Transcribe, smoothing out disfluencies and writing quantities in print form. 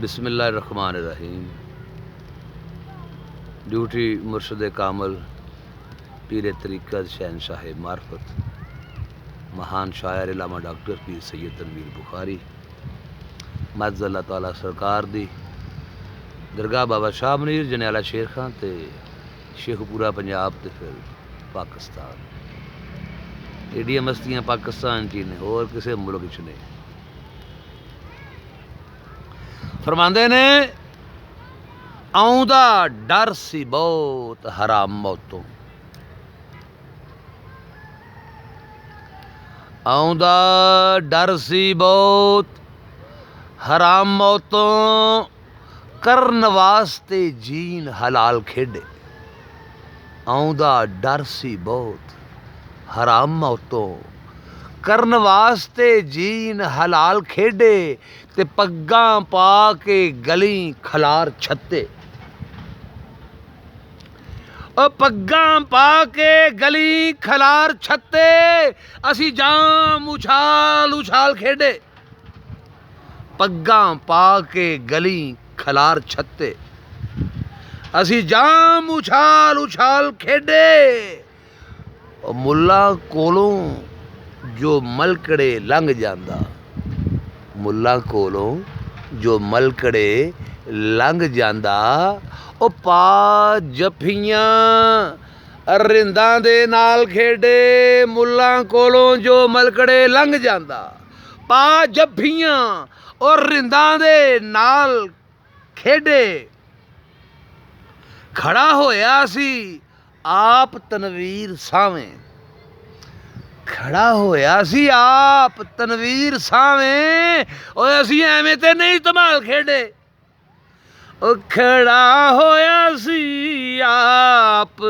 बिस्मिल्लाहिर्रहमानिर्रहीम। ड्यूटी मुर्शद कामल पीर तरीक़त शहनशाह मार्फत महान शायर इलामा डॉक्टर पीर सैयद तनवीर बुखारी मज़ अल्लाह ताला सरकार दी दरगाह बाबा शाह मनीर जनियाला शेर खां ते शेखपुरा पंजाब ते फिर पाकिस्तान। एडियां मस्तियां पाकिस्तान च ने होर किसी मुल्क च नहीं। फरमांदे ने आउंदा डर सी बहुत हराम मौतों, आउंदा डर सी बहुत हराम मौतों, करन वास्ते जीन हलाल खेडे। आउंदा डर सी बहुत हराम मौतों, करन वास्ते जीन हलाल खेडे, ते पग्गां पा के गली खलार छत्ते। पग्गां पा के गली खलार छत्ते, असी जाम उछाल उछाल खेडे। पग्गां पा के गली खलार छत्ते, असी जाम उछाल उछाल खेडे। मुल्ला कोलों जो मलकड़े लंघ जांदा, मुल्ला कोलों जो मलकड़े लंघ जांदा, ओ पा जफियां रिंदां दे नाल खेडे। मुल्ला कोलों जो मलकड़े लंघ जांदा, पा जफियां और रिंदां दे नाल खेडे। खड़ा होया सी आप तनवीर सावें, खड़ा होया सी आप तनवीर सावें, और असी एवें ते नहीं धमाल खेडे। ओ खड़ा होया सी आप